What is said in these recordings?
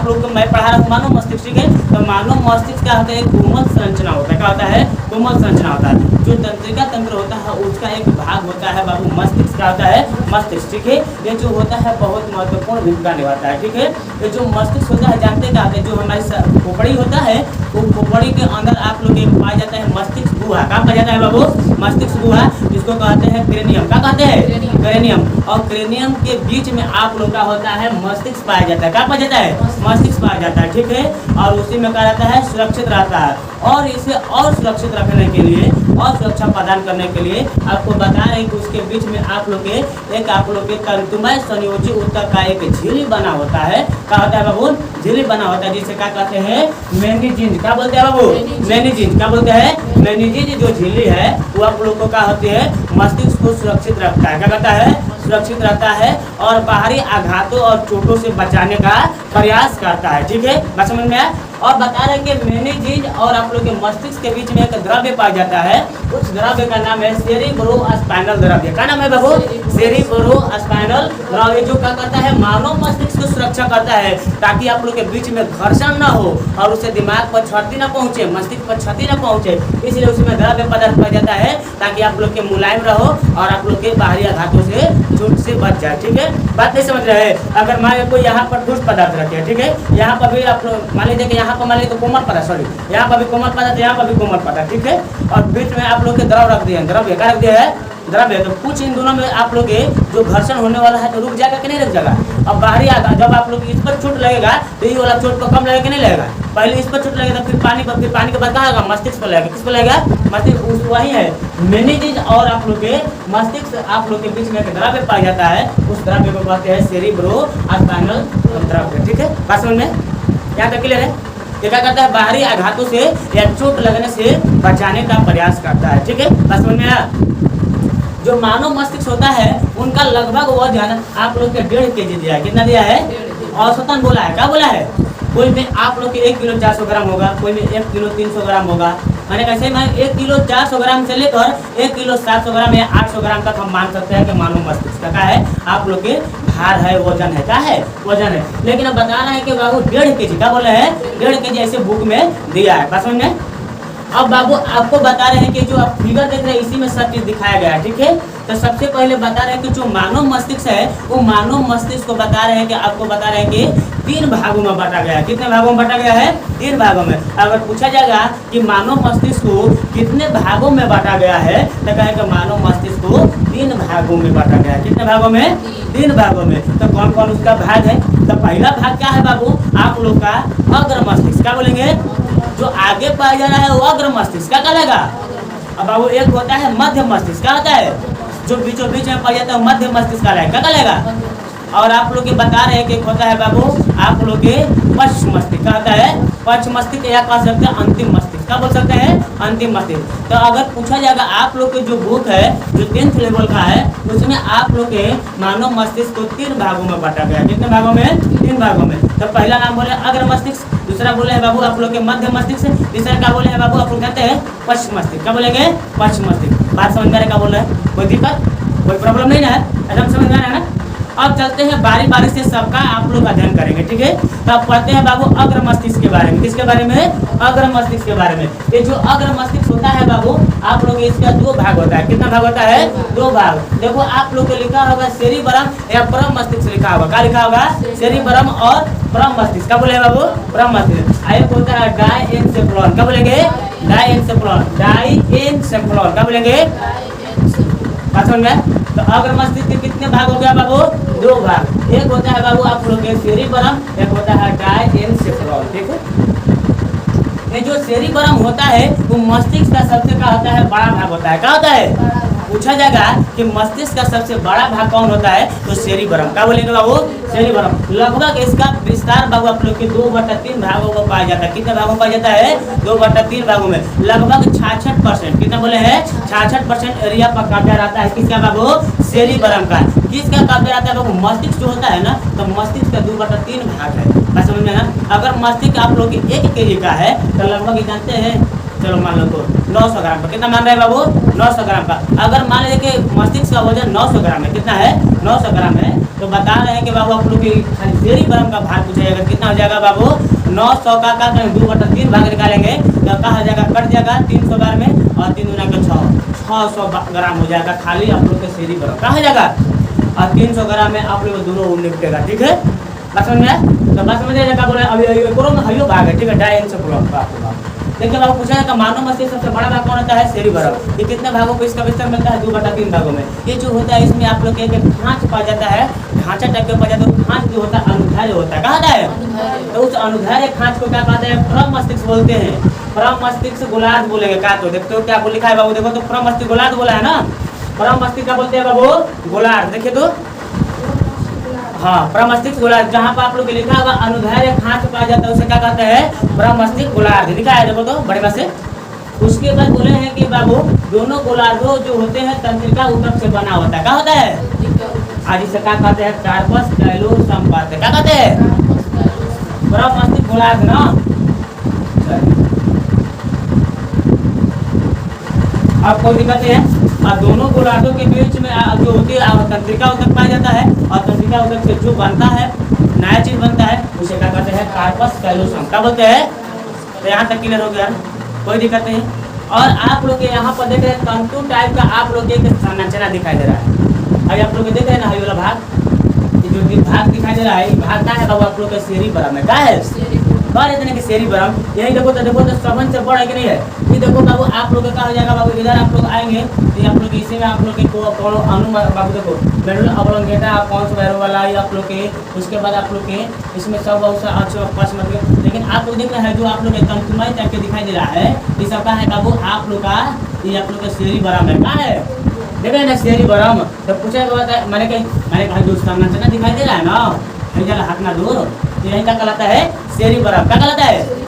आप लोग को मैं पढ़ा रहा हूँ मानव मस्तिष्क, ठीक है। तो मानव मस्तिष्क क्या होता है, कोमल संरचना होता है। क्या होता है, कोमल संरचना होता है। जो तंत्रिका तंत्र होता है उसका एक भाग होता है बाबू मस्तिष्क। क्या होता है, मस्तिष्क, ठीक है। ये जो होता है बहुत महत्वपूर्ण भूमिका निभाता है, ठीक है। ये जो मस्तिष्क होता है जानते क्या होता है, जो हमारी खोपड़ी होता है वो खोपड़ी के अंदर आप लोग एक पाया जाता है मस्तिष्क गुहा। क्या पाया जाता है बाबू, मस्तिष्क गुहा, जिसको कहते हैं क्रेनियम। क्या कहते हैं, क्रेनियम। और क्रेनियम के बीच में आप लोग का होता है मस्तिष्क पाया जाता है। क्या पाया जाता है, मस्तिष्क पाया जाता है, ठीक है। और उसी में क्या रहता है, सुरक्षित रहता है। और इसे और सुरक्षित रखने के लिए और सुरक्षा प्रदान करने के लिए आपको बता रहे हैं कि उसके बीच में आप लोग एक आप लोग के तंतुमय संयोजी ऊतक का एक झिल्ली बना होता है। क्या होता है बाबू, झिल्ली बना होता है, जिसे क्या कहते हैं, मेनिंजिस। क्या बोलते हैं बाबू, मेनिंजिस। क्या बोलते हैं, मेनिंजिस। जो झिल्ली है वो आप लोग को क्या होती है, मस्तिष्क को सुरक्षित रखता है। क्या कहता है, सुरक्षित रहता है और बाहरी आघातों और चोटों से बचाने का प्रयास करता है, ठीक है। बात समझ में आया। और बता रहे हैं कि मेनिंजिस और आप लोग के मस्तिष्क के बीच में एक द्रव्य पाया जाता है। उस द्रव्य का नाम है सेरिब्रोस्पाइनल द्रव्य। क्या नाम है बाबू, सेरिब्रोस्पाइनल द्रव्य। जो क्या करता है, मानव मस्तिष्क को सुरक्षा करता है ताकि आप लोग के बीच में घर्षण ना हो और उससे दिमाग पर क्षति न पहुंचे, मस्तिष्क पर क्षति न पहुंचे। इसलिए उसमें द्रव्य पदार्थ पाया जाता है ताकि आप लोग के मुलायम रहो और आप लोग के बाहरी आघातों से चोट से बच जाए, ठीक है। बात नहीं समझ रहे हैं। अगर मान लीजिए कोई यहाँ पर ठोस पदार्थ रखे, ठीक है, यहाँ पर भी आप लोग मान लीजिए कि यहाँ पर मान लीजिए तो कोमल पदार्थ, सॉरी यहाँ पर भी कोमल पदार्थ, यहाँ पर भी कोमल पदार्थ, ठीक है। और बीच में आप लोग के द्रव रख दिए, द्रव्य क्या रख दिया है, द्रव्य। तो कुछ इन दोनों में आप लोग के जो घर्षण होने वाला है तो रुक जाएगा कि नहीं रुक जाएगा। अब बाहरी आघात जब आप लोग इस पर चोट लगेगा तो ये वाला चोट को कम लगेगा कि नहीं लगेगा। पहले इस पर चोट लगेगा फिर पानी पर, फिर पानी के बाद कहाँ होगा, मस्तिष्क पर लगेगा। किस पर लगेगा, मस्तिष्क। वही है मेनिंजिस और आप लोग के मस्तिष्क आप लोग के बीच में एक द्रव्य पाया जाता है। उस द्रव्य को कहते हैं सेरिब्रोस्पाइनल द्रव्य, ठीक है। बात समझ में यहाँ तक क्लियर है। ये क्या करता है, बाहरी आघातों से या चोट लगने से बचाने का प्रयास करता है, ठीक है। बात समझ में आया। जो मानव मस्तिष्क होता है उनका लगभग वजन आप लोग के 1.5 kg दिया है। कितना दिया है, औसतन बोला है। क्या बोला है, कोई में आप लोग के 1 किलो 400 ग्राम होगा, कोई में 1 किलो 300 ग्राम होगा। मैंने कैसे मैं 1 किलो 400 ग्राम से लेकर 1 किलो 700 ग्राम या 800 ग्राम तक हम मान सकते हैं कि मानव मस्तिष्क का क्या है, आप लोग के भार है, वजन है। क्या है, वजन है। लेकिन अब बता रहे हैं कि बाबू 1.5 kg। क्या बोले हैं, 1.5 kg ऐसे बुक में दिया है। बात समझ में। अब बाबू आपको बता रहे हैं कि जो आप फिगर देख रहे हैं इसी में सब चीज दिखाया गया है, ठीक है। तो सबसे पहले बता रहे हैं कि जो मानव मस्तिष्क है वो मानव मस्तिष्क को बता रहे हैं कि आपको बता रहे हैं कि 3 भागों में बांटा गया है। कितने भागों में बांटा गया है, 3 भागों में। अगर पूछा जाएगा कि मानव मस्तिष्क को कितने भागों में बांटा गया है तो कहेगा मानव मस्तिष्क को 3 भागों में बांटा गया है। कितने भागों में, 3 भागों में। तो कौन कौन उसका भाग है, तो पहला भाग क्या है बाबू, आप लोग का अग्र मस्तिष्क। क्या बोलेंगे, जो आगे पाया जा रहा है वो अग्र मस्तिष्क। क्या कहलाएगा। अब बाबू एक होता है मध्य मस्तिष्क। क्या होता है, जो बीचों बीच में पाया जाता है मध्य मस्तिष्क का क्या कहलाएगा। और आप लोग के बता रहे हैं कि होता है बाबू आप लोग के पश्च मस्तिष्क। क्या होता है, पश्च मस्तिष्क या कह सकते हैं अंतिम मस्तिष्क। क्या बोल सकते हैं, अंतिम मस्तिष्क। तो अगर पूछा जाएगा आप लोग के जो बुक है जो 10th लेवल का है उसमें आप लोग के मानव मस्तिष्क को 3 भागों में बांटा गया। कितने भागों में, 3 भागों में। तो पहला नाम बोले अग्र मस्तिष्क, दूसरा बोले हैं बाबू आप लोग के मध्य मस्तिष्क, तीसरा क्या बोले हैं बाबू आप लोग कहते हैं पश्च मस्तिष्क। क्या बोलेंगे, पश्च मस्तिष्क। बात समझ में आ रहा है क्या बोल रहे हैं, कोई दिक्कत कोई प्रॉब्लम नहीं ना है, एकदम समझ में आ रहा है ना। अब चलते हैं बारी बारी से सबका आप लोग अध्ययन करेंगे, ठीक है। तो अब पढ़ते हैं बाबू अग्र मस्तिष्क के बारे में। किसके बारे में, अग्र मस्तिष्क के बारे में। ये जो अग्र मस्तिष्क होता है बाबू आप लोग इसका 2 भाग होता है। कितना भाग होता है, 2 भाग। देखो आप लोग को लिखा होगा सेरिबरम या परम मस्तिष्क लिखा होगा। क्या लिखा होगा, सेरिबरम और परम मस्तिष्क। क्या बोले बाबू, परम मस्तिष्क। एक होता है डायएन्सेफेलॉन। क्या बोलेंगे, डायएन्सेफेलॉन, डायएन्सेफेलॉन। क्या बोलेंगे, बात समझ में। तो अग्र मस्तिष्क के कितने भाग हो गया बाबू, 2 भाग। एक होता है बाबू आप लोग के सेरिबरम, एक होता है डायएन्सेफेलॉन, ठीक है। ये जो सेरिबरम होता है वो मस्तिष्क का सबसे क्या होता है, बड़ा भाग होता है। क्या होता है, पूछा जाएगा कि मस्तिष्क का सबसे बड़ा भाग कौन होता है तो सेरिबरम। क्या बोलेंगे बाबू, सेरिबरम। लगभग इसका विस्तार बाबू आप लोग के 2/3 भागों में पाया जाता है। कितने भागों में पाया जाता है, 2/3 भागों में। लगभग 66%, कितना बोले हैं, 66% एरिया पर कब्जा रहता है। किसका बाबू, सेरिबरम का। किसका कब्जा रहता है बाबू, मस्तिष्क जो होता है ना तो मस्तिष्क का 2/3 भाग है। बस समझ में ना। अगर मस्तिष्क आप लोग 1 kg का है तो लगभग जानते हैं, चलो मान लो तो 900 ग्राम का। कितना मान रहे हैं बाबू, 900 ग्राम का। अगर मान लीजिए कि मस्तिष्क का वजन 900 ग्राम है, कितना है, 900 ग्राम है, तो बता रहे हैं कि बाबू आप लोग की सेरी भरम का भार पूछा जाएगा, कितना हो जाएगा बाबू 900 का 2/3 भाग निकालेंगे तो कहा जाएगा, कट जाएगा 300 बार में और 3 गुना के 600 ग्राम हो जाएगा खाली आप लोग के सेरी भरम कहा जाएगा, और 300 ग्राम में आप लोग दोनों निपटेगा। ठीक है, बात समझ में? तो बात समझ जाएगा, बोले अभी हयो भाग है। ठीक है, डायन से देखिए बाबू पूछा है मानव मस्तिष्क सबसे बड़ा भाग कौन होता है, सेरी भरम। ये कितने भागों को इसका विस्तार मिलता है, 2/3 भागों में। ये जो होता है इसमें आप लोग के खांच पा जाता है, ढांचा टाइप का पा जाता है, खांच जो होता है अनुदैर्ध्य होता है, कहा जाता है। तो उस अनुदैर्ध्य खांच को क्या कहते हैं, परम मस्तिष्क बोलते हैं। परम मस्तिष्क गोलार्ध बोलेंगे का, तो देखते हो क्या लिखा है बाबू, देखो तो परम मस्तिष्क गोलार्ध बोला है ना, परम मस्तिष्क क्या बोलते हैं बाबू, गोलार्ध। देखिए तो हाँ, परम मस्तिष्क गोलार्ध, जहाँ पर आप लोग लिखा होगा अनुदैर्ध्य खांच पाया जाता है उसे क्या कहते हैं, परम मस्तिष्क गोलार्ध लिखा है, देखो तो बड़े से। उसके बाद बोले हैं कि बाबू दोनों गोलार्धों जो होते हैं तंत्रिका ऊतक से बना होता है, क्या होता है, आज इसे क्या कहते हैं, कार्पस कैलोसम कहते हैं, क्या कहते हैं, परम मस्तिष्क गोलार्ध ना। अब कोई दिक्कत नहीं है, और दोनों गोलार्धों के बीच में जो होती है तंत्रिका ऊतक पाया जाता है, और तंत्रिका ऊतक से जो बनता है नया चीज बनता है उसे क्या कहते हैं, कार्पस कैलोसम, क्या बोलते हैं। तो यहाँ तक क्लियर हो गया, कोई दिक्कत नहीं। और आप लोग के यहाँ पर देख रहे हैं तंतु टाइप का आप लोग एक संरचना दिखाई दे रहा है। अभी आप लोग देख रहे हैं ना ये वाला भाग, ये जो भाग दिखाई दे रहा है, भाग क्या है बाबू आप लोग का, सेरी भरम है, क्या है, बार इतने की सेरी भरम। यही देखो तो सबन से बड़ा है कि नहीं है। ये देखो बाबू आप लोग का कहा जाएगा बाबू, इधर आप लोग आएंगे तो आप लोग इसी में आप लोग के कौन अणु बाबू देखो मेडल अवलंघेटा कौन सा वैरो वाला है आप लोग के, उसके बाद आप लोग के इसमें सब बहुत सा अच्छा पास मतलब, लेकिन आप लोग देख रहे हैं जो आप लोग तंतुमय टाइप के दिखाई दे रहा है, ये सब का है बाबू आप लोग का, ये आप लोग का सेरी भरम है, क्या है, देख रहे हैं ना सेरी भरम। तो पूछा मैंने कहा जो संरचना दिखाई दे रहा है ना, हाथ ना दूर, यही क्या कहलाता है, सेरी भरम, क्या कहलाता है।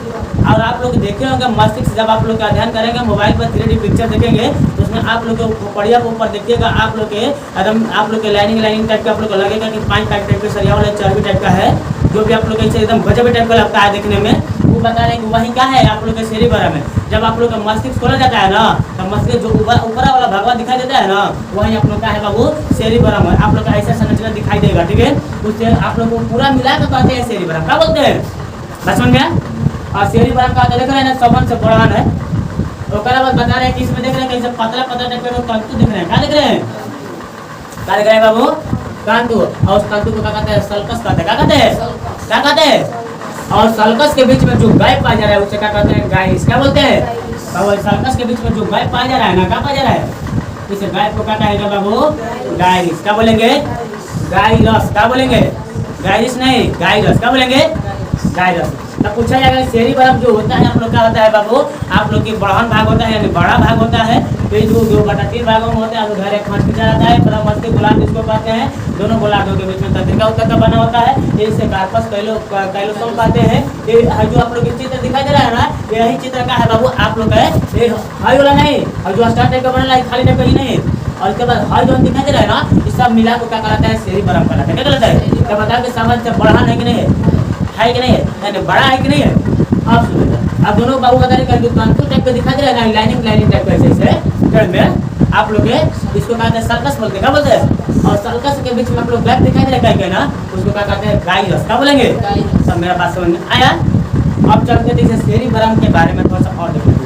और आप लोग देखे होंगे मस्तिष्क जब आप लोग का अध्ययन करेंगे मोबाइल पर 3D पिक्चर देखेंगे तो उसमें आप लोग को पढ़िया के ऊपर देखिएगा, आप लोग के एकदम आप लोग के लाइनिंग टाइप का आप लोग को लगेगा कि 5 टाइप के सरिया वाला चर्बी टाइप का है, जो भी आप लोग ऐसे एकदम गजब टाइप का लगता है देखने में, वो बता रहे हैं कि वही क्या है आप लोग के सेरी भरम है। जब आप लोग का मस्तिष्क खोला जाता है ना, तो मस्तिष्क जो ऊपर वाला भगवा दिखाई देता है ना, वही आप लोग का है बाबू सेरी भरम है। आप लोग का ऐसा संरचना दिखाई देगा, ठीक है, उससे आप लोग को पूरा मिला कर कहते हैं सेरी भरम, क्या बोलते हैं, बस समझ गया। और सेरी भरम का देख रहे हैं ना, सबन से बढ़ान है। तो कल बाद बता रहे हैं कि इसमें देख रहे हैं कि पतला टाइप का तंतु दिख रहे हैं, क्या दिख रहे हैं, क्या दिख रहे हैं बाबू, तंतु। और उस तंतु को क्या कहते हैं, सल्कस कहते हैं, क्या कहते हैं, क्या कहते हैं। और सल्कस के बीच में जो गाय पाया जा रहा है उसे क्या कहते हैं, गाइस, क्या बोलते हैं। और सल्कस के बीच में जो गाय पाया जा रहा है ना, क्या पाया जा रहा है, इसे गाय को क्या कहेगा बाबू, गायरिस, क्या बोलेंगे, गायरस, क्या बोलेंगे, गायरिस नहीं गायरस, क्या बोलेंगे, गायरस। तब पूछा जाएगा सेरी भरम जो होता है आप लोग का होता है बाबू, आप लोग की बढ़न भाग होता है यानी बड़ा भाग होता है, तो जो 2/3 भागों में होता है, घर एक खांच खींचा जाता है, परम मस्तिष्क गोलार्ध जिसको कहते हैं, दोनों गोलार्धों के बीच में तंत्रिका ऊतक का बना होता है, इसे कार्पस कैलोसम कहते हैं। ये जो आप लोग चित्र दिखाई दे रहा है ना, यही चित्र का है बाबू आप लोग है, ये हाई वाला नहीं, और जो स्टार टाइप का बना है खाली टाइप का ही नहीं, और इसके बाद हाई जो दिखाई दे रहा है ना, इस सब मिला को क्या कहलाता है, सेरी भरम कहलाता है, क्या कहलाता है। क्या बताओ कि समझ से बढ़ा है कि नहीं है कि नहीं है, यानी बड़ा है कि नहीं है। आप सुनिए, अब दोनों बाबू बता रहे हैं तंतु टाइप का दिखा दे रहा है, लाइनिंग टाइप का ऐसे में आप लोग इसको कहते हैं सर्कस बोलते हैं, क्या बोलते हैं। और सर्कस के बीच में आप लोग गैप दिखाई दे रहा है ना, उसको क्या कहते हैं, गाइरस, क्या बोलेंगे। सब मेरा बात समझ में आया। अब चलते हैं सेरी भरम के बारे में थोड़ा सा और देखते हैं।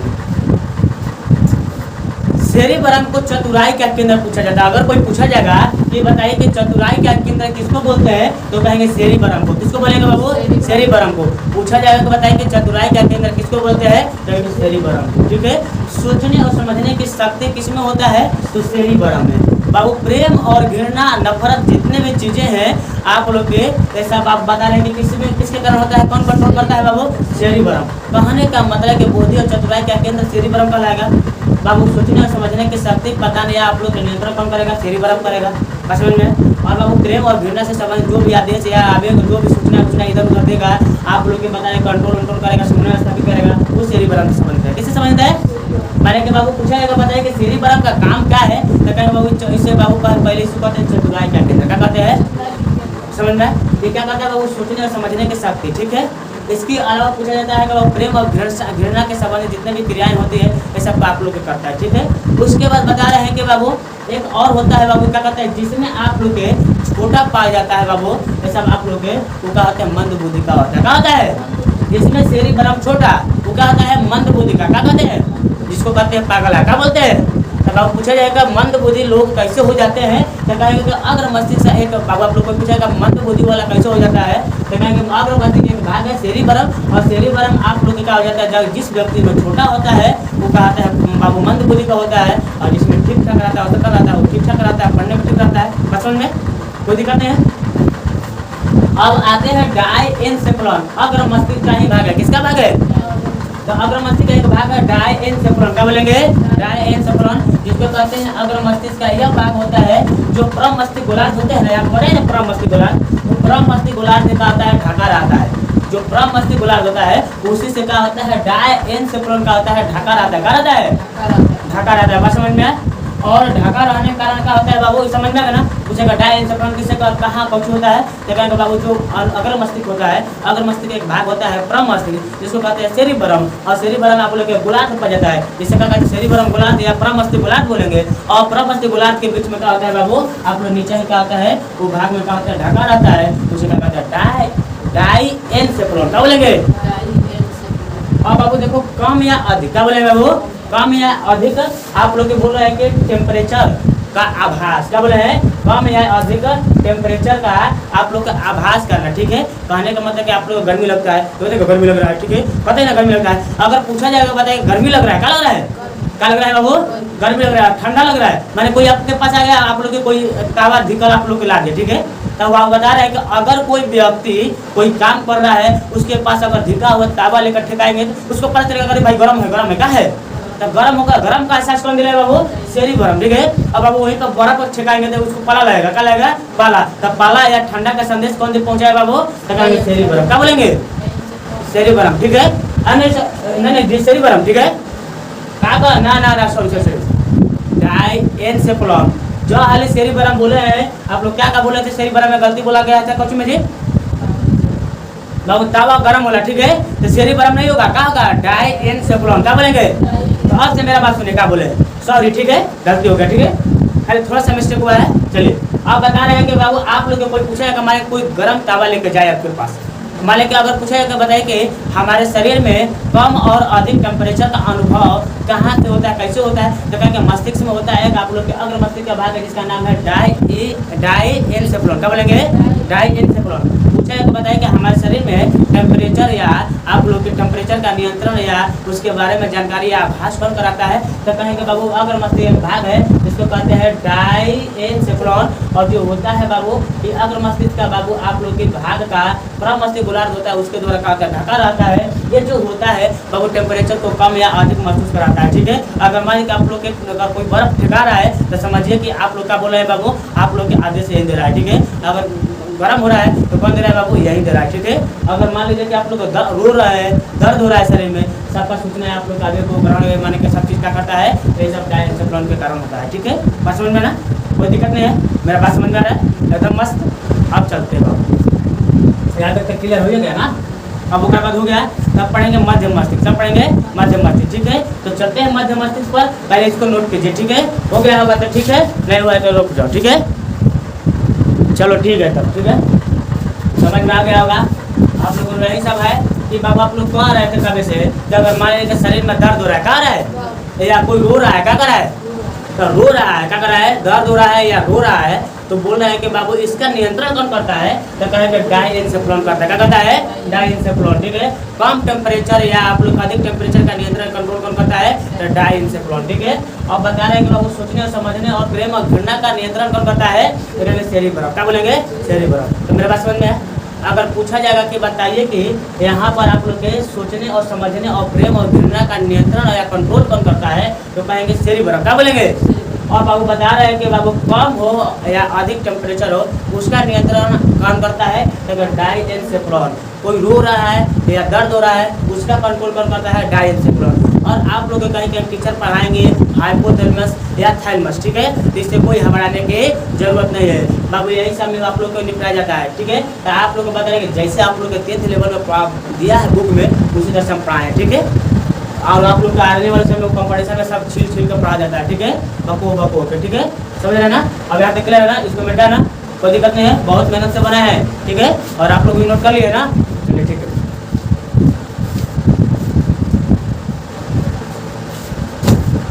सेरी भरम को चतुराई का केंद्र पूछा जाता है। अगर कोई पूछा जाएगा कि बताइए कि चतुराई का केंद्र किसको बोलते हैं, तो कहेंगे सेरी भरम को। किसको बोलेंगे बाबू, सेरी भरम को। पूछा जाएगा तो बताइए कि चतुराई का केंद्र किसको बोलते हैं, तो कहेंगे सेरी भरम। ठीक है, सोचने और समझने की शक्ति किसमें होता है, तो सेरी भरम में। बाबू प्रेम और घृणा नफरत जितने भी चीजें हैं आप लोग के, ऐसा आप बता रहे हैं कि किसके कारण होता है, कौन कंट्रोल करता है बाबू, सेरी भरम। कहने का मतलब कि बुद्धि और चतुराई का केंद्र सेरी भरम कहलाएगा। बाबू सोचने और समझने की शक्ति पता नहीं आप लोग का नियंत्रण कौन करेगा, सेरी भरम करेगा, समझ में। और बाबू प्रेम और घृणा से संबंधित जो भी आदेश या आवेग जो भी सूचना इधर उधर देगा आप लोग के बताए, कंट्रोल करेगा, सुनना स्थापित करेगा, वो सेरी भरम से संबंधित है। किससे संबंधित है, मैंने के बाबू पूछा जाएगा बताइए कि सेरी भरम का काम क्या है, तो कहेंगे बाबू इससे बाबू पहले इसको कहते हैं चतुराई का केंद्र, क्या कहते हैं, समझ में। ये क्या कहता है बाबू, सोचने और समझने की शक्ति। ठीक है, इसके अलावा पूछा जाता है कि वो प्रेम और घृणा के संबंधित जितने भी क्रियाएं होती है ये सब आप लोग करता है। ठीक है, उसके बाद बता रहे हैं कि बाबू एक और होता है बाबू, क्या कहता है, जिसमें आप लोग के छोटा पाया जाता है बाबू, ये सब आप लोग के वो क्या होता है मंद बुद्धि का होता है। क्या होता है जिसमें सेरिबरम छोटा वो क्या होता है मंद बुद्धि का। क्या कहते हैं जिसको कहते हैं पागल है। क्या बोलते हैं तब आपको पूछा जाएगा मंद बुद्धि लोग कैसे हो जाते हैं, तो कहेंगे कि अग्र मस्तिष्क का एक बाबू आप लोग को पूछा जाएगा मंद बुद्धि वाला कैसे हो जाता है, तो कहेंगे अग्र मस्तिष्क एक भाग है सेरिबरम, और सेरिबरम आप लोग क्या हो जाता है जब जिस व्यक्ति में छोटा होता है वो कहता है बाबू मंद बुद्धि का होता है, और जिसमें ठीक ठाक रहता है औसत रहता है वो ठीक ठाक रहता है, पढ़ने में ठीक रहता है, बचपन में कोई दिक्कत नहीं है। अब आते हैं डायएन्सेफेलॉन, अग्र मस्तिष्क का ही भाग है। किसका भाग है, तो अग्र मस्तिष्क का एक भाग है डायएन्सेफेलॉन। क्या बोलेंगे डायएन्सेफेलॉन, जिसको कहते हैं अग्र मस्तिष्क का यह भाग होता है जो प्रमस्तिष्क गोलार्ध होते हैं ना, आप पढ़े ना प्रमस्तिष्क गोलार्ध, तो प्रमस्तिष्क गोलार्ध से क्या होता है ढका रहता है। जो प्रमस्तिष्क गोलार्ध होता है उसी से क्या होता है डायएन्सेफेलॉन का होता है ढका रहता है। क्या रहता है ढका रहता है, बात समझ में है। और ढका रहने के कारण क्या होता है बाबू समझ में आएगा ना, पूछेगा डायएन्सेफेलॉन किससे कहाँ कुछ होता है, तो कहेंगे बाबू जो अग्र मस्तिष्क होता है, अग्र मस्तिष्क एक भाग होता है प्रमस्तिष्क जिसको कहते हैं सेरिबरम, और सेरिबरम आप लोग के गोलार्ध पर जाता है, जिससे क्या कहते हैं सेरिबरम गोलार्ध या प्रमस्तिष्क गोलार्ध बोलेंगे। और प्रमस्तिष्क गोलार्ध के बीच में क्या होता है बाबू आप लोग नीचे ही क्या होता है वो भाग में क्या होता है ढका रहता है, उसे क्या कहते हैं डायएन्सेफेलॉन। क्या बोलेंगे। और बाबू देखो कम या अधिक, क्या बोलेंगे बाबू कम या अधिक, आप लोग बोल रहे हैं कि टेम्परेचर का आभास, क्या बोले हैं कम या अधिक टेम्परेचर का आप लोग का आभास करना। ठीक है, कहने का मतलब कि आप लोग को गर्मी लगता है तो देखो गर्मी लग रहा है, ठीक है पता है ना गर्मी लगता है। अगर पूछा जाएगा बताइए गर्मी लग रहा है, क्या लग रहा है, क्या लग रहा है बाबू गर्मी लग रहा है, ठंडा लग रहा है, मैंने कोई आपके पास आ गया आप लोग के कोई तावा धिकल आप लोग के ला दिया, ठीक है, तब आप बता रहे हैं कि अगर कोई व्यक्ति कोई काम कर रहा है उसके पास अगर धिका हुआ तावा लेकर ठेकाएंगे तो उसको पता चलेगा अरे भाई गर्म है क्या है, तब गर्म होगा, गर्म का एहसास कौन दिलाएगा बाबू सेरिबरम, ठीक है। अब बाबू वहीं पर बर्फ पर छेकाएंगे तो उसको पाला लगेगा, क्या लगेगा पाला, तब पाला या ठंडा का संदेश कौन से पहुंचाएगा बाबू, तो कहेंगे सेरिबरम। क्या बोलेंगे सेरिबरम, ठीक है नहीं सेरिबरम, ठीक है का ना सॉरी डायएन्सेफेलॉन जो हाल सेरिबरम बोले हैं आप लोग क्या बोले थे, सेरिबरम में गलती बोला गया था कुछ में जी बाबू तावा गर्म होला, ठीक है तो सेरिबरम नहीं होगा, क्या होगा डायएन्सेफेलॉन। क्या बोलेंगे, तो अब से मेरा बात सुनिए क्या बोले, सॉरी ठीक है गलती हो गया, ठीक है खाली थोड़ा सा मिस्टेक हुआ है। चलिए आप बता रहे हैं कि बाबू आप लोग कोई पूछेगा हमारे कोई गर्म तावा लेके जाए आपके पास, मान लें कि अगर पूछेगा बताइए कि हमारे शरीर में कम और अधिक टेम्परेचर का अनुभव कहाँ से होता है कैसे होता है, तो कहेंगे मस्तिष्क में होता है। आप लोग के अग्र मस्तिष्क का भाग है जिसका नाम है डायएन्सेफेलॉन। क्या बोलेंगे डायएन्सेफेलॉन। पूछेगा तो बताइए कि हमारे शरीर में टेम्परेचर या आप लोग के टेम्परेचर का नियंत्रण या उसके बारे में जानकारी या आभास कौन कराता है, तो कहेंगे बाबू अग्र मस्तिष्क एक भाग है जिसको कहते हैं डायएन्सेफेलॉन। और जो होता है बाबू ये अग्र मस्तिष्क का बाबू आप लोग के भाग का प्रमस्तिष्क गोलार्ध होता है उसके द्वारा क्या ढका रहता है। ये जो होता है बाबू टेम्परेचर को कम या अधिक महसूस कराता है, ठीक है। अगर मान लीजिए आप लोग के अगर कोई बर्फ ठेका रहा है तो समझिए कि आप लोग क्या बोल रहे हैं बाबू आप लोग के आदेश यही दे रहा है, ठीक है। अगर गर्म हो रहा है तो कौन दे रहा है बाबू यही दे रहा है, ठीक है। अगर मान लीजिए कि आप लोग रो रहा है दर्द हो रहा है शरीर में सबका सूचना है आप लोग आगे को ग्रहण माने के सब चीज़ क्या करता है तो ये सब डायएन्सेफेलॉन के कारण होता है, ठीक है। बात समझ में ना कोई दिक्कत नहीं है, मेरा बात समझ में आ रहा है एकदम मस्त। अब चलते हैं बाबू यहाँ तक क्लियर हो गया ना। अब उसका बाद हो गया तब पढ़ेंगे मध्य मस्तिष्क, सब पढ़ेंगे मध्य मस्तिष्क, ठीक है। तो चलते हैं मध्य मस्तिष्क पर, पहले इसको नोट कीजिए, ठीक है। हो गया होगा तो ठीक है, नहीं हुआ है तो रुक जाओ, ठीक है। चलो ठीक है तब, ठीक है समझ में आ गया होगा आप लोगों को। यही सब है कि बाबा आप लोग कहाँ रहे थे कभी से, जब मान लीजिए शरीर में दर्द हो रहा है कहाँ रहा है या कोई रो रहा है क्या कर रहा है तो रो रहा है क्या कर रहा है दर्द हो रहा है या रो रहा है तो बोल रहे हैं कि बाबू इसका नियंत्रण कौन करता है तो कहेंगे डायएन्सेफेलॉन करता है। क्या करता है डायएन्सेफेलॉन, ठीक है। कम टेम्परेचर या आप लोग अधिक टेम्परेचर का नियंत्रण कंट्रोल कौन करता है तो डायएन्सेफेलॉन, ठीक है। और बता रहे हैं कि बाबू सोचने और समझने और प्रेम और घृणा का नियंत्रण कौन करता है तो सेरिबरम। क्या बोलेंगे सेरिबरम। तो मेरे पास समझ में है। अगर पूछा जाएगा कि बताइए कि यहाँ पर आप लोग के सोचने और समझने और प्रेम और घृणा का नियंत्रण या कंट्रोल कौन करता है तो कहेंगे सेरिबरम। क्या बोलेंगे। और बाबू बता रहे हैं कि बाबू कम हो या अधिक टेम्परेचर हो उसका नियंत्रण कौन करता है तो डायएन्सेफेलॉन। कोई रो रहा है या दर्द हो रहा है उसका कंट्रोल कौन करता है डायएन्सेफेलॉन। और आप लोग कहीं कहीं टीचर पढ़ाएंगे हाइपोथैलेमस या थैलेमस, ठीक है। तो इससे कोई घबराने की जरूरत नहीं है बाबू, यही सब में आप लोग को निपटाया जाता है, ठीक है। तो आप लोग को बता रहे जैसे आप लोग 10th लेवल में दिया है बुक में उसी तरह से हम पढ़ाएं, ठीक है। और आप लोग का आने वाले समय कंपटीशन में सब छील कर पढ़ा जाता है, ठीक है। बको के, ठीक है समझ रहे ना। अब यहाँ तक क्लियर है ना, इसको मिटा ना कोई दिक्कत नहीं है, बहुत मेहनत से बना है, ठीक है। और आप लोग भी नोट कर लिए ना, चलिए ठीक है।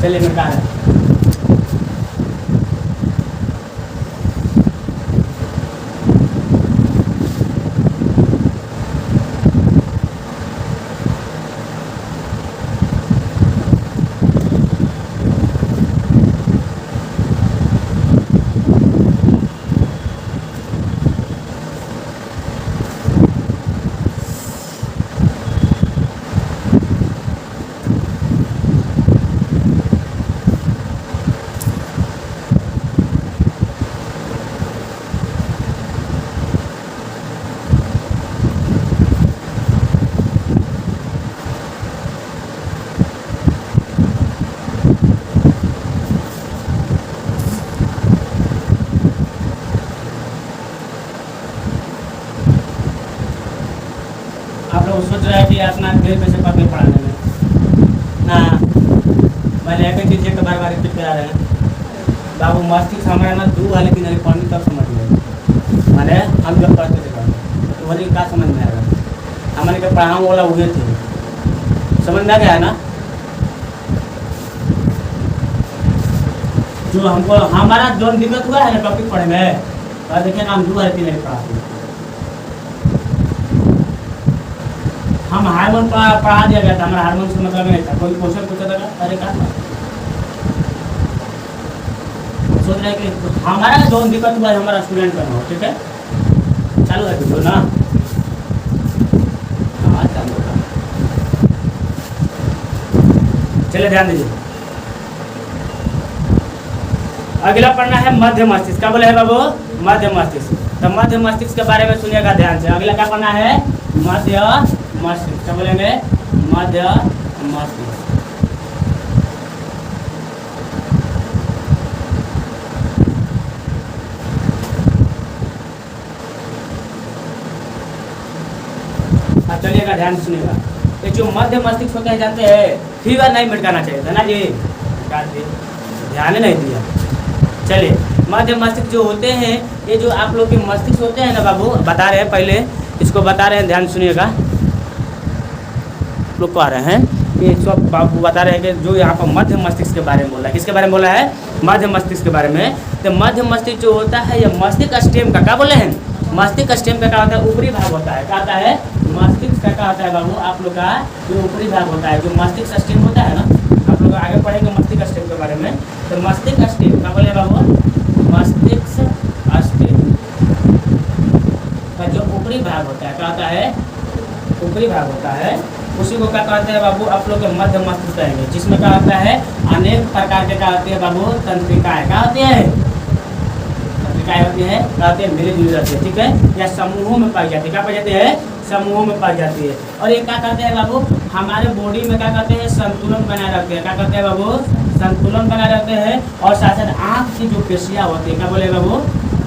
चलिए मेरे कहा है आप लोग सोच रहे हैं कि इतना देर कैसे पढ़ने पढ़ाने में ना, मैंने एक चीज़ एक बार बार रिपीट करा रहे हैं बाबू, मस्तिष्क हमारे ना दू वाले की नहीं पढ़नी तब समझ में, मैंने हम जब पढ़ते थे तो वही क्या समझ में आएगा, हमारे के पढ़ाऊँ वाला हुए थे, समझ में आ गया है ना। जो हमको हमारा जो दिक्कत हुआ है ना टॉपिक पढ़ने में, तो देखिए हम दू वाले की नहीं पढ़ाते, हम हारमोन पढ़ा दिया गया था, हमारा हारमोन से मतलब नहीं था, कोई क्वेश्चन पूछा था अरे क्या सोच रहे कि हमारा जो दिक्कत हुआ है हमारा स्टूडेंट का हो, ठीक है। चालू है वीडियो ना, चलिए ध्यान दीजिए। अगला पढ़ना है मध्य मस्तिष्क, क्या बोले है बाबू, मध्य मस्तिष्क। तो मध्य मस्तिष्क के बारे में सुनिएगा ध्यान से। अगला क्या पढ़ना है, मध्य मस्तिष्क, क्या बोलेंगे, मध्य मस्तिष्क। चलिएगा ध्यान से सुनिएगा। ये जो मध्य मस्तिष्क होता है जानते हैं, फीवर नहीं मिटाना चाहिए था ना जी, ध्यान नहीं दिया। चलिए मध्य मस्तिष्क जो होते हैं, ये जो आप लोग के मस्तिष्क होते हैं ना बाबू, बता रहे हैं पहले इसको बता रहे हैं, ध्यान सुनिएगा। लोग कह रहे हैं कि सब बाबू बता रहे हैं कि जो यहाँ पर मध्य मस्तिष्क के बारे में बोला है, किसके बारे में बोला है, मध्य मस्तिष्क के बारे में। तो मध्य मस्तिष्क जो होता है, ये मस्तिष्क स्टेम का क्या बोले हैं, मस्तिष्क स्टेम का क्या होता है, ऊपरी भाग होता है। क्या होता है, मस्तिष्क का क्या होता है बाबू, आप लोग का जो ऊपरी भाग होता है, जो मस्तिष्क स्टेम होता है ना, आप लोग आगे पढ़ेंगे मस्तिष्क स्टेम के बारे में। तो मस्तिष्क स्टेम क्या बोले बाबू, मस्तिष्क स्टेम का जो ऊपरी भाग होता है, क्या होता है, ऊपरी भाग होता है, उसी को क्या कहते हैं बाबू, आप लोग मध्य मस्तिष्क कहेंगे, जिसमें क्या होता है, अनेक प्रकार के क्या होती है बाबू, तंत्रिकाएं क्या होती है, तंत्रिकाएं होती है, क्या होती है, मिली जुली रहती है, ठीक है, या समूहों में पाई जाती है। क्या पाई जाती है, समूहों में पाई जाती है। और ये क्या करते हैं बाबू, हमारे बॉडी में क्या करते हैं, संतुलन बनाए रखते हैं। क्या करते हैं बाबू, संतुलन बनाए रखते हैं। और साथ साथ आँख की जो पेशियाँ होती है, क्या बोले बाबू,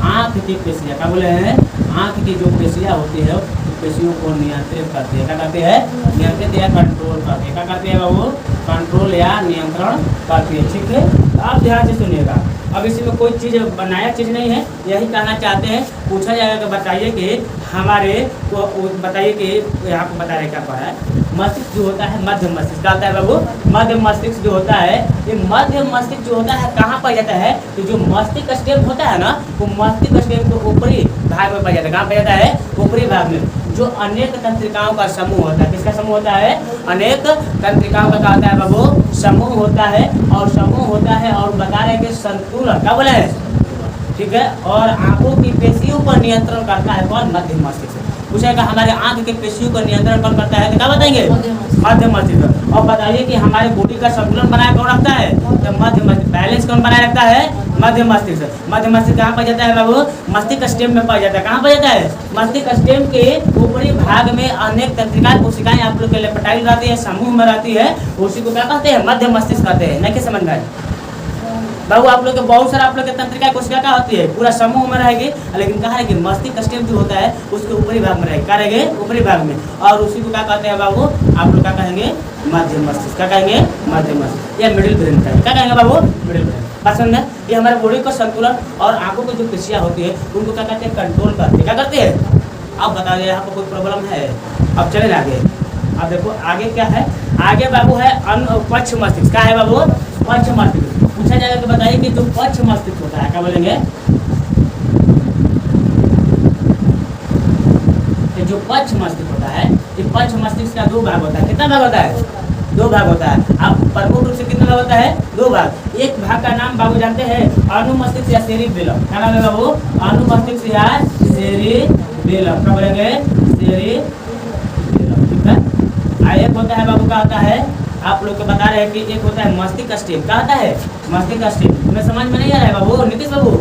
आँख की पेशियाँ, क्या बोले हैं, आँख की जो पेशियाँ होती है, पेशियों को नियंत्रित करती है। क्या करती है, नियंत्रित या कंट्रोल करती है। क्या करती है बाबू, कंट्रोल या नियंत्रण करती है, ठीक है। तो आप ध्यान से सुनिएगा। अब इसी में कोई चीज़ बनाया चीज़ नहीं है, यही कहना चाहते हैं। पूछा जाएगा कि बताइए कि हमारे को बताइए कि यहाँ पर बता रहे क्या पढ़ा है, मस्तिष्क जो होता है, मध्य मस्तिष्क क्या होता है बाबू, मध्य मस्तिष्क जो होता है, ये मध्य मस्तिष्क जो होता है कहाँ पाया जाता है, तो जो मस्तिष्क स्टेम होता है ना, वो मस्तिष्क स्टेम को ऊपरी भाग में पाया जाता है। कहाँ पाया जाता है, ऊपरी भाग में। जो अनेक तंत्रिकाओं का समूह होता है, किसका समूह होता है, अनेक तंत्रिकाओं का क्या होता है बाबू, समूह होता है। और समूह होता है और बता रहे कि संतुलन, क्या बोले हैं, ठीक है। और आंखों की पेशियों पर नियंत्रण करता है कौन, मध्य मस्तिष्क। पूछेगा हमारे आंख के पेशियों का नियंत्रण कौन करता है, तो क्या बताएंगे, मध्य मस्तिष्क। और बताइए कि हमारे बॉडी का संतुलन बनाए कौन रखता है, तो मध्य मस्तिष्क। बैलेंस कौन बनाए रखता है, मध्य मस्तिष्क। मध्य मस्तिष्क कहाँ पाया जाता है बाबू, मस्तिष्क स्टेम में पाया जाता है। कहाँ पाया जाता है, मस्तिष्क स्टेम के ऊपरी भाग में अनेक तंत्रिकाएं कोशिकाएं आप लोग के लेपेटाइल रहती है, समूह में रहती है, उसी को क्या कहते हैं, मध्य मस्तिष्क कहते हैं। नहीं, क्या समझ में बाबू, आप लोग के बहुत सारा आप लोग के तंत्रिका कोशिका क्या होती है, पूरा समूह में रहेगी, लेकिन कहाँ रहेगी, मस्तिष्क स्टेम जो होता है उसके ऊपरी भाग में रहेगी। क्या रहेगी, ऊपरी भाग में। और उसी को क्या कहते हैं बाबू, आप लोग क्या कहेंगे, मध्य मस्तिष्क। क्या कहेंगे, मध्य मस्तिष्क या मिडिल ब्रेन कहेंगे। क्या कहेंगे बाबू, मिडिल ब्रेन। पसंद है। ये हमारे बॉडी का संतुलन और आंखों की जो पेशियाँ होती है उनको क्या कहते हैं, कंट्रोल करते हैं। क्या करते हैं? अब बता दें, यहाँ पर कोई प्रॉब्लम है? अब चले आगे। अब देखो आगे क्या है, आगे बाबू है पक्ष मस्तिष्क। क्या है बाबू? पक्ष मस्तिष्क। पूछा जाएगा कि बताइए कि जो पक्ष मस्तिष्क होता है, क्या बोलेंगे? जो पक्ष मस्तिष्क होता है, ये पक्ष मस्तिष्क का 2 भाग होता है। कितना भाग होता है? 2 भाग होता है। अब प्रमुख रूप से कितने भाग होता है? 2 भाग। एक भाग का नाम बाबू जानते हैं, अनुमस्तिष्क या सेरिबेलम। क्या नाम है बाबू? अनुमस्तिष्क या सेरिबेलम। क्या बोलेंगे? सेरिबेलम। ठीक है। एक होता है बाबू, क्या होता है, आप लोग को बता रहे हैं कि एक होता है मस्तिष्क स्टेम। क्या होता है? मस्तिष्क स्टेम। तुम्हें समझ में नहीं आ रहा है बाबू? नीतीश बाबू,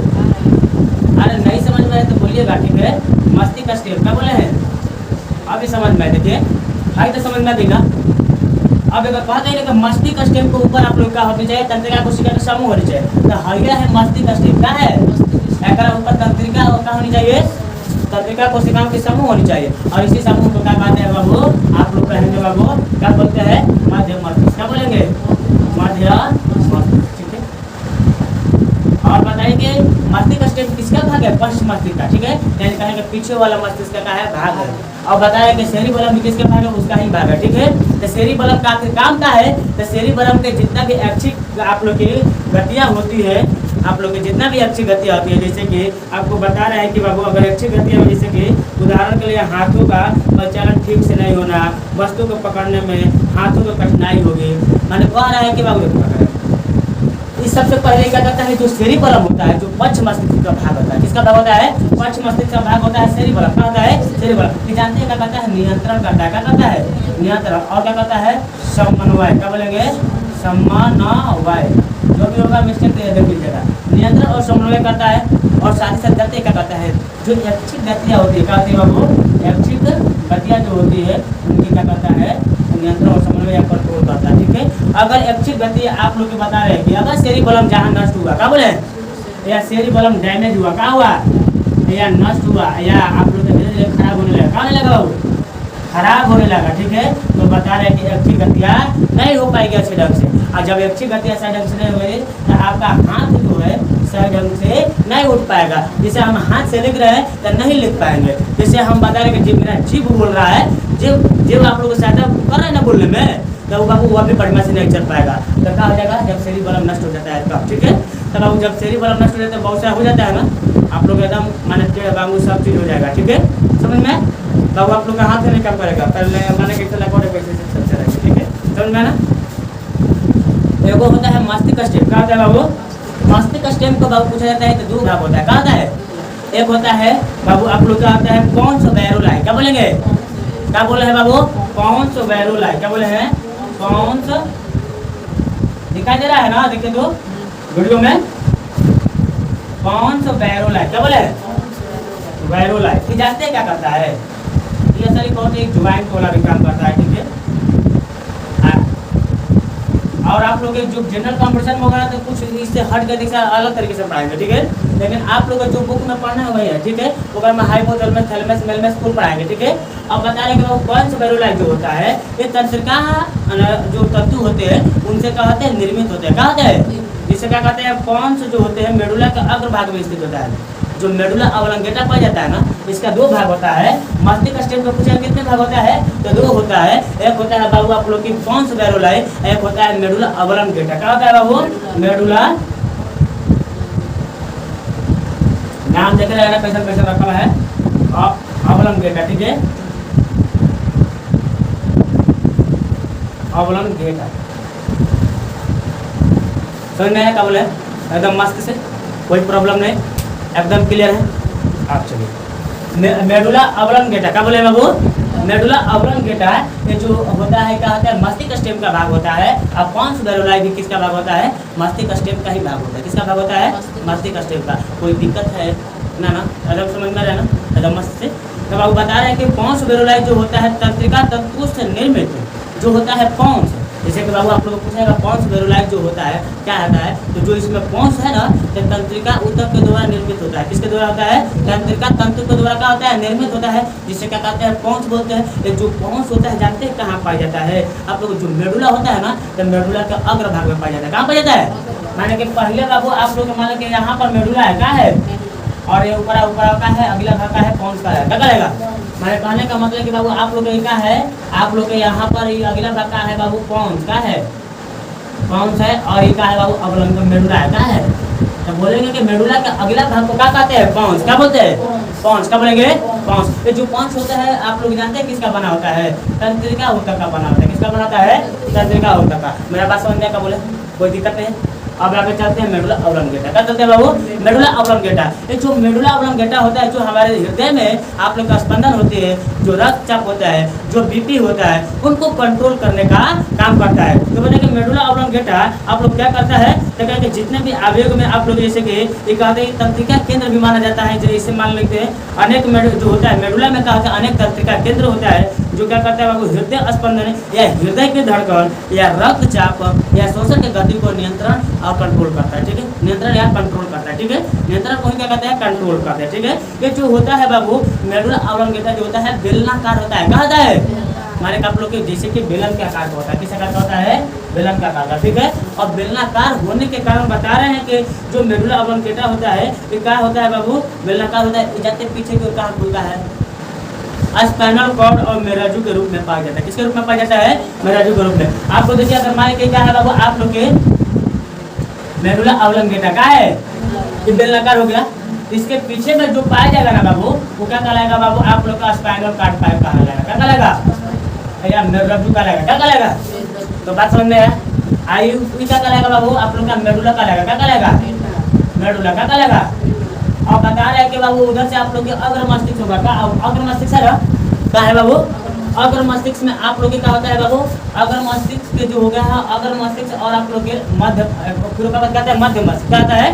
अरे नहीं समझ में आए तो बोलिएगा, ठीक है। मस्तिष्क स्टेम क्या बोले हैं? अभी समझ में आए, देखिए भाई तो समझ में देगा। अब अगर कहते हैं कि मस्तिष्क स्टेम के ऊपर आप लोग क्या होनी चाहिए, तंत्रिका कोशिका का समूह होनी चाहिए। तो हरिया है मस्तिष्क स्टेम। क्या है? एक ऊपर तंत्रिका क्या होनी चाहिए? तंत्रिका कोशिकाओं की समूह होनी चाहिए। और इसी समूह को क्या कहते हैं बाबू? आप लोग कहेंगे बाबू, क्या बोलते हैं? मध्य मस्तिष्क। क्या बोलेंगे? मध्य मस्तिष्क। ठीक है। और बताइए कि मस्तिष्क स्टेम किसका भाग है? पश्च मस्तिष्क का। ठीक है, यानी कहेंगे पीछे वाला मस्तिष्क का है भाग है। और बताया कि सेरिबेलम किसका भाग है? उसका ही भाग है। ठीक है। तो सेरिबेलम का आखिर काम क्या है? तो सेरिबेलम के जितना भी ऐच्छिक आप लोग की गतियाँ होती है, आप लोग की जितना भी अच्छी गतियाँ होती है, जैसे कि आपको बता रहे हैं कि बाबू अगर अच्छी गतियाँ, जैसे कि उदाहरण के लिए हाथों का परिचालन ठीक से नहीं होना, वस्तु को पकड़ने में हाथों को कठिनाई होगी, मैंने कह रहा है कि बाबू इस सबसे पहले क्या करता है, जो सेरिबेलम होता है, जो पक्ष मस्तिष्क का भाग होता है। किसका भाग होता है? पक्ष मस्तिष्क का भाग होता है सेरिबेलम। क्या होता है? सेरिबेलम। ये जानते हैं क्या करता है? नियंत्रण करता है। क्या करता है? नियंत्रण। और क्या करता है? समन्वय। क्या बोलेंगे? समन्वय। जो भी होगा मिस्टेक देख लीजिएगा। नियंत्रण और समन्वय करता है। और साथ ही साथ जानते हैं क्या करता है? जो ऐच्छिक गतियाँ होती है, क्या होती है बाबू? ऐच्छिक गतियाँ जो होती है उनकी क्या करता है? नियंत्रण और समन्वय या कंट्रोल करता है। ठीक है। अगर ऐच्छिक गति आप लोग को बता रहे हैं कि अगर सेरिबेलम जहाँ नष्ट हुआ, क्या बोले, या सेरिबेलम डैमेज हुआ, क्या हुआ, या नष्ट हुआ, या आप लोग धीरे धीरे खराब होने लगा, क्या होने लगा बाबू? खराब होने लगा। ठीक है। तो बता रहे हैं कि ऐच्छिक गतियाँ नहीं हो पाएगी अच्छे ढंग से। और जब ऐच्छिक गतियाँ सही ढंग से नहीं हुई तो आपका हाथ जो है सही ढंग से नहीं उठ पाएगा। जैसे हम हाथ से लिख रहे हैं तो नहीं लिख पाएंगे। जैसे हम बता रहे हैं कि मेरा जीभ बोल रहा है, जीभ आप लोग को सहायता कर रहे हैं ना बोलने में, तो वो बाबू वह भी बढ़िया से नहीं चल पाएगा। तो क्या हो जाएगा? जब सेरिबेलम नष्ट हो जाता है तब। ठीक है। तो बाबू जब सेरिबेलम नष्ट हो जाता है, बहुत सारा हो जाता है ना, आप लोग एकदम माने टेढ़ बाबू सब चीज़ हो जाएगा। ठीक है। समझ में? बाबू आप लोग का हाथ नहीं काम करेगा, पहले माने कैसे लगा कैसे चलते रहेगा। ठीक है। समझ में ना? एगो होता है मस्तिष्क स्टेम। क्या होता है बाबू? मस्तिष्क स्टेम को बाबू पूछा जाता है तो 2 भाग होता है। क्या होता है? एक होता है बाबू आप लोग का होता है पॉन्स वैरुलाई। क्या बोलेंगे? क्या बोले हैं बाबू? पॉन्स वैरुलाई। क्या बोले हैं? पॉन्स। दिखाई दे रहा है ना? देखिए तो वीडियो में पॉन्स वैरुलाई। क्या बोले? वैरुलाई। ये जानते हैं क्या करता है? ये असल बहुत एक ज्वाइंट वाला भी काम करता है। ठीक है। और आप लोग जो जनरल कॉम्पिटिशन में होगा तो कुछ इससे हट कर देखा अलग तरीके से पढ़ाएंगे। ठीक है। लेकिन आप लोग जो बुक में पढ़ना है वही है। ठीक है। वो में हाइपोथैलेमस, थैलेमस, मेलमस कुल पढ़ाएंगे। ठीक है। अब बता रहे हैं कि वो पॉन्स वैरुलाई जो होता है, ये तंत्रिका जो तंतु होते हैं उनसे क्या होते हैं? निर्मित होते हैं। क्या होते हैं? जिससे क्या कहते हैं? पॉन्स जो होते हैं मेडुला के अग्रभाग में स्थित होता है। जो मेडुला ऑब्लांगेटा पाया जाता है ना, इसका 2 भाग होता है। मस्तिष्क स्टेम को पूछा कितने भाग होता है? तो 2 होता है। एक होता है बाबू आप लोग की पॉन्स वैरुलाई, एक होता है मेडुला ऑब्लांगेटा। क्या होता है बाबू? मेडुला, नाम देख रहे हैं ना कैसा कैसा रखा हुआ है, ऑब्लांगेटा। ठीक है। ऑब्लांगेटा समझ में आया? क्या बोले? एकदम मस्त से, कोई प्रॉब्लम नहीं, एकदम क्लियर है। आप चलिए मेडुला ऑब्लांगेटा। क्या बोले बाबू? मेडुला ऑब्लांगेटा ये जो होता है क्या होता है? मस्तिष्क स्टेम का भाग होता है। अब पॉन्स वैरुलाई भी किसका भाग होता है? मस्तिष्क स्टेम का ही भाग होता है। किसका भाग होता है? मस्तिष्क स्टेम का। कोई दिक्कत है ना? एकदम समझ में रहे ना? एकदम मस्त से। तो बाबू बता रहे हैं कि पॉन्स वैरुलाई जो होता है तंत्रिका तंतु से निर्मित जो होता है पॉन्स। जैसे कि बाबू आप लोग पूछेगा पॉन्स वैरुलाई जो होता है क्या होता है? तो जो इसमें पॉन्स है ना, तो तंत्रिका ऊतक के द्वारा निर्मित होता है। किसके द्वारा होता है? तंत्रिका तंतु के द्वारा क्या होता है? निर्मित होता है, जिससे क्या कहते हैं? पॉन्स बोलते हैं। ये जो पॉन्स होता है जानते हैं कहाँ पाया जाता है? आप लोग जो मेडुला होता है ना, तो मेडुला के अग्रभाग में पाया जाता है। कहाँ पाया जाता है? माने कि पहले बाबू आप लोग मान लो कि यहाँ पर मेडुला है, क्या है, और ये ऊपर का है, अगला भाग का है पॉन्स का है, क्या करेगा। मैंने कहने का मतलब कि बाबू आप लोग क्या है, आप लोग के यहाँ पर ये अगला भाग का है बाबू पॉन्स का है, पॉन्स है, और ये क्या है बाबू अवलंब मेडुला है, क्या है। तो बोलेंगे कि मेडुला के अगला भाग को क्या कहते हैं, पॉन्स, क्या बोलते हैं, पॉन्स, क्या बोलेंगे, पॉन्स। ये जो पॉन्स होता है आप लोग जानते हैं किसका बना होता है, तंत्रिका ऊतक का बना होता है, किसका बना होता है, तंत्रिका ऊतक का। मेरा बात समझ में का बोले, कोई दिक्कत नहीं। अब आगे चलते हैं मेडुला ऑब्लंगेटा, क्या चलते हैं बाबू, मेडुला ऑब्लंगेटा। ये जो मेडुला ऑब्लंगेटा होता है, जो हमारे हृदय में आप लोग का स्पंदन होती है, जो रक्तचाप होता है, जो बीपी होता है, उनको कंट्रोल करने का काम करता है। तो बोले कि मेडुला ऑब्लंगेटा आप लोग क्या करता है, तो कहते हैं जितने भी आवेग में आप लोग जैसे कि ये कहते हैं तंत्रिका केंद्र भी माना जाता है, जैसे मान लेते हैं अनेक जो होता है मेडुला में क्या होता है, अनेक तंत्रिका केंद्र होता है जो क्या करता है बाबू, हृदय स्पंदन या हृदय की धड़कन या रक्तचाप या श्वसन की गति को नियंत्रण और कंट्रोल करता है, ठीक है, नियंत्रण या कंट्रोल करता है, ठीक है, नियंत्रण को क्या कहते हैं, कंट्रोल करते हैं, ठीक है। ये जो होता है बाबू मेडुला ऑब्लंगेटा जो होता है बेलनाकार होता है, क्या होता है, हमारे आप लोग के जैसे कि बेलन के आकार का होता है, किस आकार का होता है, बेलन का आकार का, ठीक है। और बेलनाकार होने के कारण बता रहे हैं कि जो मेडुला ऑब्लंगेटा होता है ये क्या होता है बाबू, बेलनाकार होता है, जाते पीछे की ओर कहाँ खुलता है, स्पाइनल कॉर्ड और मेराजू के रूप में पाया जाता है, किसके रूप में पाया जाता है, मेराजू के रूप में। आपको देखिए अगर मान के क्या है बाबू, आप लोग के मेडुला ऑब्लंगेटा क्या है, ये बेलनाकार हो गया, इसके पीछे में जो पाया जाएगा ना बाबू वो क्या कहलाएगा बाबू, आप लोग का स्पाइनल कॉर्ड पाइप कहलाएगा, क्या कहलाएगा, या मेराजू कहलाएगा, क्या कहलाएगा। तो बात समझ में है, आयु क्या कहलाएगा बाबू, आप लोग का मेडुला कहलाएगा, क्या कहलाएगा, मेडुला क्या कहलाएगा। और बता रहे हैं कि बाबू उधर से आप लोग के अग्र मस्तिष्क होगा, क्या अग्र मस्तिष्क है, क्या है बाबू, अग्र मस्तिष्क में आप लोग क्या होता है बाबू, अग्र मस्तिष्क के जो हो गया है अग्र मस्तिष्क और आप लोग के मध्य, फिर उसका बाद कहते हैं मध्य मस्तिष्क, क्या आता है,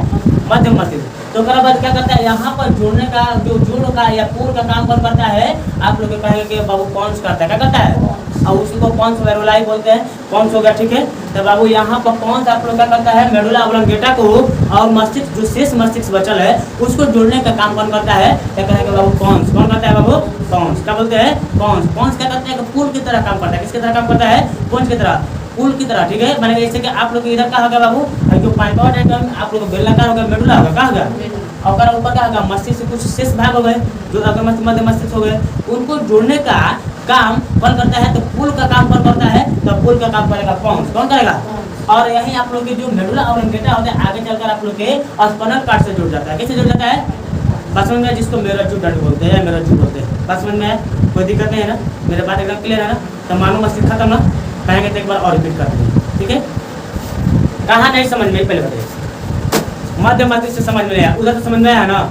मध्य मस्तिष्क। तो उसके बाद क्या करता है, यहाँ पर जोड़ने का जो जोड़ का या पूर्ण का काम कौन करता है, आप लोग कहेंगे कि बाबू पॉन्स करता है, क्या करता है, और उसी को पॉन्स वेरुलाई बोलते हैं, पॉन्स हो गया, ठीक है। तो बाबू यहाँ पर पॉन्स आप लोग क्या करता है, मेडुला ऑब्लंगेटा को और मस्तिष्क जो शेष मस्तिष्क बचल है उसको जोड़ने का काम कौन करता है, क्या कहेंगे बाबू, पॉन्स, कौन करता है बाबू, पॉन्स, क्या बोलते हैं, पॉन्स। पॉन्स क्या करते हैं, पुल की तरह काम करता है, किसकी तरह काम करता है, पॉन्स की तरह, पुल की तरह, ठीक है। माने जैसे कि आप लोग इधर का होगा बाबू, जो पाइपा डायग्राम आप लोग बेलनाकार होगा, मेडुला होगा, क्या होगा, और ऊपर क्या होगा, मस्तिष्क कुछ शेष भाग हो गए जो अग्र मस्तिष्क मध्य मस्तिष्क हो गए, उनको जोड़ने का काम कौन करता है, तो पुल का काम कौन करता है, तो पुल का काम करेगा पॉन्स, कौन करेगा। और यही आप लोग के जो मेडुला ऑब्लंगेटा होता है आगे चलकर आप लोग के स्पाइनल कॉर्ड से जुड़ जाता है, कैसे जुड़ जाता है, बस में, जिसको मेराजू डंड बोलते हैं या मेराजू बोलते हैं, बस में है, कोई दिक्कत नहीं है ना, मेरे बात एकदम क्लियर है ना। तो मानो मस्तिष्क खत्म ना, कहेंगे तो एक बार और रिपीट करते हैं, ठीक है। कहाँ नहीं समझ में पहले बताइए, मध्य मस्तिष्क से समझ में आया, उधर से समझ में आया ना,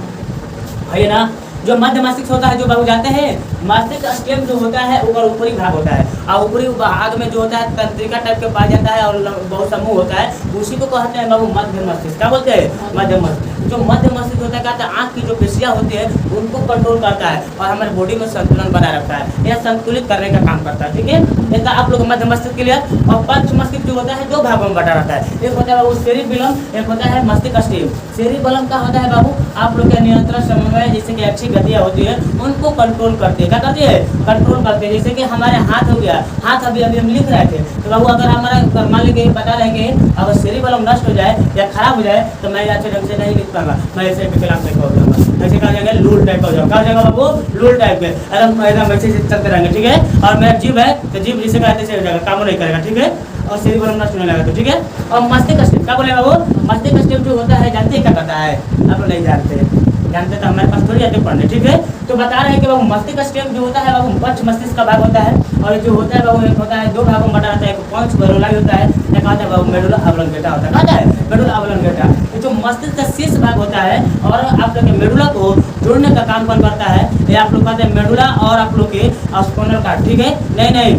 है ना। जो मध्य मस्तिष्क होता है जो बाबू जानते हैं, मस्तिष्क स्टेम जो होता है ऊपर ऊपरी भाग होता है, और ऊपरी भाग में जो होता है तंत्रिका टाइप के पाया जाता है और बहुत समूह होता है, उसी को कहते हैं बाबू मध्य मस्तिष्क, क्या बोलते हैं, मध्य मस्तिष्क। जो मध्य मस्तिष्क होता है कहते हैं आँख की जो पेशियाँ होती है उनको कंट्रोल करता है और हमारे बॉडी में संतुलन बनाए रखता है, यह संतुलित करने का काम करता है, ठीक है। इसका आप लोग मध्य मस्तिष्क क्लियर। और पंच मस्तिष्क जो होता है दो भागों में बटा रहता है, एक होता है बाबू सेरिबेलम, एक होता है मस्तिष्क स्टेम। सेरिबेलम का होता है बाबू आप लोग के नियंत्रण समन्वय, जैसे कि अच्छी गतियाँ होती है उनको कंट्रोल करती है, क्या करती है, कंट्रोल करते हैं। जैसे कि हमारे हाथ हो गया, हाथ अभी हम लिख रहे थे तो बाबू अगर हमारा मान लीजिए बता रहे हैं कि अगर सेरिबेलम नष्ट हो जाए या खराब हो जाए तो मैं अच्छे ढंग से नहीं लिख पाऊंगा, मैं ऐसे विकलांग टाइप का हो जाऊंगा, ऐसे कहा जाएगा लूल टाइप का हो जाएगा, क्या हो जाएगा बाबू, लूल टाइप के, एकदम ऐसे चलते रहेंगे, ठीक है। और मेरा जीव है तो जीव जिसे कहते से हो जाएगा, काम नहीं करेगा, ठीक है। और सेरिबेलम नष्ट होने लगा तो, ठीक है। और मस्तिष्क स्टेम क्या बोलेगा वो, मस्तिष्क स्टेम जो होता है जानते हैं क्या करता है, आप लोग नहीं जानते तो हमारे पास थोड़ी आते पढ़ने, ठीक है। तो बता रहे हैं कि बाबू मस्तिष्क स्टेम जो होता है बाबू पंच मस्तिष्क का भाग होता है, और जो होता है बाबू एक होता है दो भागों में बटा रहता है, एक पंच वेरुलाई होता है, एक आता है बाबू मेडुला ऑब्लंगेटा होता है, कहता है मेडुला ऑब्लंगेटा। जो मस्तिष्क का शेष भाग होता है और आप लोग के मेडुला को जोड़ने का काम कौन करता है, ये आप लोग कहते हैं मेडुला और आप लोग के स्पाइनल कॉर्ड, ठीक है। नहीं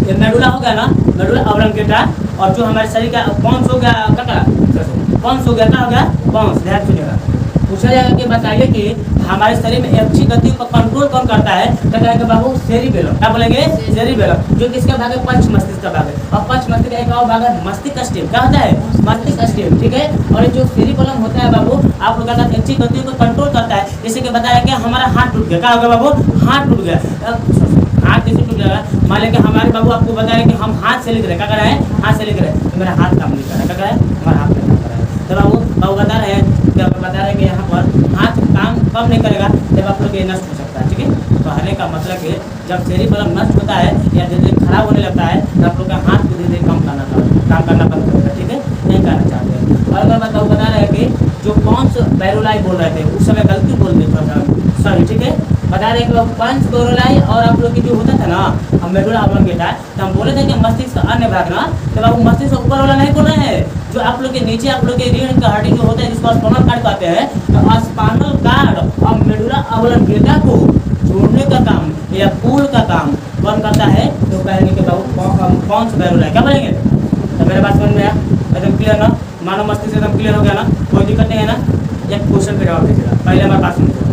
ये मेडुला हो गया ना, मेडुला ऑब्लंगेटा, और जो हमारे शरीर का पॉन्स हो गया, पॉन्स हो गया, क्या हो गया, पॉन्स। ध्यान सुनिएगा, पूछा जाएगा कि बताइए कि हमारे शरीर में अच्छी गति को कंट्रोल कौन करता है, तो कहेंगे बाबू सेरिबेलम, क्या बोलेंगे, सेरिबेलम, जो किसका भाग है, पंच मस्तिष्क का भाग है। और पंच मस्तिष्क का एक और भाग है मस्तिष्क स्टेम, क्या होता है, मस्तिष्क स्टेम, ठीक है। और जो सेरिबेलम होता है बाबू आप लोग का अच्छी गति को कंट्रोल करता है, जैसे कि बताया कि हमारा हाथ टूट गया, क्या हो गया बाबू, हाथ टूट गया, हाथ कैसे टूट जाएगा, मान मान लें कि हमारे बाबू आपको बता रहे हैं कि हम हाथ से लिख रहे हैं, क्या कर रहे हैं, हाथ से लिख रहे हैं, तो मेरा हाथ काम नहीं कर रहा है, क्या कर रहा है, हमारा हाथ नहीं काम कर रहा है। तो बाबू बता रहे हैं बता रहे हैं कि यहाँ पर हाथ काम कम नहीं करेगा जब आप लोग ये नष्ट हो सकता है, ठीक है। तो कहने का मतलब कि जब सेरिबेलम नष्ट होता है या धीरे धीरे खराब होने लगता है तो आप लोग का हाथ को धीरे धीरे काम करना बंद करेगा, ठीक है, नहीं करना चाहते हैं। और अगर बताओ बता रहे हैं कि जो पॉन्स बैरोलाई बोल रहे थे उस समय गलती बोल देता, सॉरी, ठीक है, बता रहे हैं कि पंच बैरोलाई और आप लोग की जो होता था ना हम मेडुला ऑब्लोंगेटा, तो हम बोले थे कि मस्तिष्क का अन्य भाग ना, तो बाबू मस्तिष्क का ऊपर वाला नहीं बोल रहे हैं, जो आप लोग के नीचे आप लोग के रीढ़ का हड्डी जो होता है जिसको स्पाइनल कार्ड कहते हैं, तो स्पाइनल कार्ड और मेडुला ऑब्लोंगेटा को जोड़ने का काम या पुल का काम कौन करता है, तो कहेंगे कि बाबू पॉन्स बैरोलाई, क्या बोलेंगे। तो मेरे बात समझ में आया, एकदम क्लियर ना, मानव मस्तिष्क एकदम क्लियर हो गया ना, कोई दिक्कत नहीं है ना। एक क्वेश्चन का जवाब दीजिएगा, पहले हमारे पास सुनिए।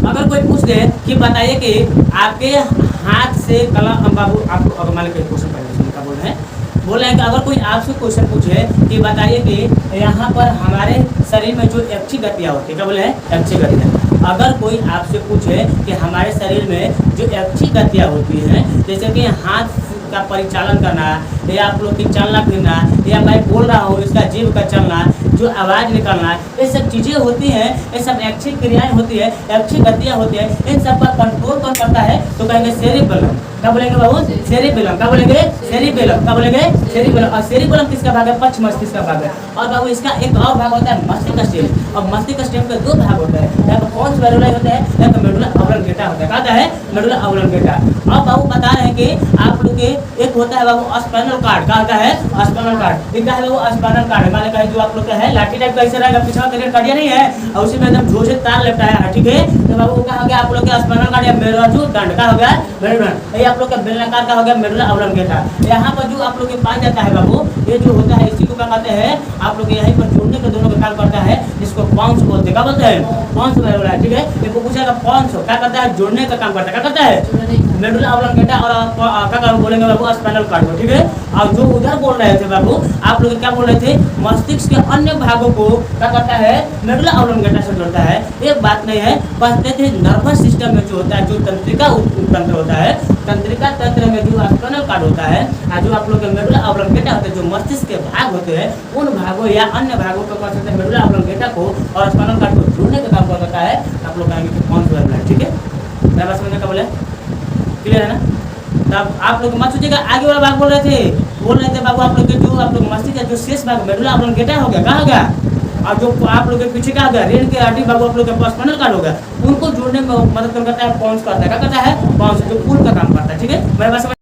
अगर कोई पूछ दे कि बताइए कि आपके हाथ से कलम, बाबू आपको अगर मान लीजिए क्वेश्चन पहले सुनिए क्या बोल रहे हैं, बोल रहे हैं कि अगर कोई आपसे क्वेश्चन पूछे कि बताइए कि यहाँ पर हमारे शरीर में जो ऐच्छिक गतियाँ होती है, क्या बोले हैं, ऐच्छिक गतियाँ। अगर कोई आपसे पूछे कि हमारे शरीर में जो ऐच्छिक गतियाँ होती हैं जैसे कि हाथ का परिचालन करना या आप लोग की चलना फिरना या मैं बोल रहा हूँ इसका जीभ का चलना, जो आवाज़ निकलना, ये सब चीज़ें होती हैं, ये सब ऐच्छिक क्रियाएं होती है, ऐच्छिक गतियाँ होती है, इन सब का कंट्रोल कौन करता है, तो कहेंगे सेरिबेलम। क्या बोलेंगे बाबू, सेरिबेलम, क्या बोलेंगे, सेरिबेलम, क्या बोलेंगे, सेरिबेलम। और सेरिबेलम किसका भाग है, पश्च मस्तिष्क का भाग है। और बाबू इसका एक और भाग होता है मस्तिष्क स्टेम, और मस्तिष्क स्टेम के दो भाग होते हैं, एक पॉन्स बैरोलाई होता है, एक मेडुला ऑब्लोंगेटा होता है, कहता है मेडुला ऑब्लोंगेटा। अब बाबू बता रहे हैं कि आप लोग के एक होता है बाबू स्पाइनल कार्ड, क्या होता है, स्पाइनल कार्ड, एक है बाबू स्पाइनल कार्ड, माने कहे जो आप लोग का है लाठी टाइप का ऐसा रहेगा, पीछे का कड़िया नहीं है और उसी में एकदम झोझे तार लटकाया है, ठीक है। तो बाबू क्या हो गया आप लोग का स्पाइनल कार्ड या मेरुदंड, का हो गया मेरुदंड, ये आप लोग का बेलनाकार का हो गया मेडुला ऑब्लोंगेटा। यहाँ पर जो आप लोग के पास जाता है बाबू, ये जो होता है इसी को क्या कहते हैं, आप लोग यहीं पर जोड़ने के दोनों का काम करता है, जिसको पॉन्स बोलते हैं, क्या बोलते हैं, पॉन्स बैरोलाई, ठीक है। देखो पूछेगा पॉन्स क्या करता है, जोड़ने का काम करता है, क्या करता है, मेडुला ऑब्लोंगेटा और क्या बोलेंगे बाबू स्पाइनल कार्ड को, ठीक है। और जो उधर बोल रहे थे बाबू आप लोग क्या बोल रहे थे, मस्तिष्क के अन्य भागों को क्या करता है, मेडुला ऑब्लोंगेटा से जोड़ता है। एक बात नहीं है, बस देखते नर्वस सिस्टम में जो होता है, जो तंत्रिका तंत्र होता है, तंत्रिका तंत्र में जो स्पाइनल कार्ड होता है और जो आप लोग के मेडुला ऑब्लोंगेटा होता है, जो मस्तिष्क के भाग होते हैं, उन भागों या अन्य भागों को कह सकते हैं मेडुला ऑब्लोंगेटा को और स्पाइनल कार्ड को जोड़ने का काम करता है। आप लोग कहेंगे कि पॉन्स बैरोलाई, ठीक है। मेरा बात समझने का बोले, क्लियर है ना। तब आप लोग मत सोचिएगा आगे वाला भाग बोल रहे थे बाबू आप लोग के जो आप लोग मस्तिष्क का जो शेष भाग मेडुला ऑब्लोंगेटा हो गया, कहाँ हो गया, और जो आप लोग के पीछे क्या हो गया, रीढ़ के हड्डी बाबू आप लोग के स्पाइनल कार्ड हो गया, उनको जोड़ने में मदद करता है पॉन्स करता है, क्या करता है, पॉन्स जो पुल का काम करता है, ठीक है। मेरे पास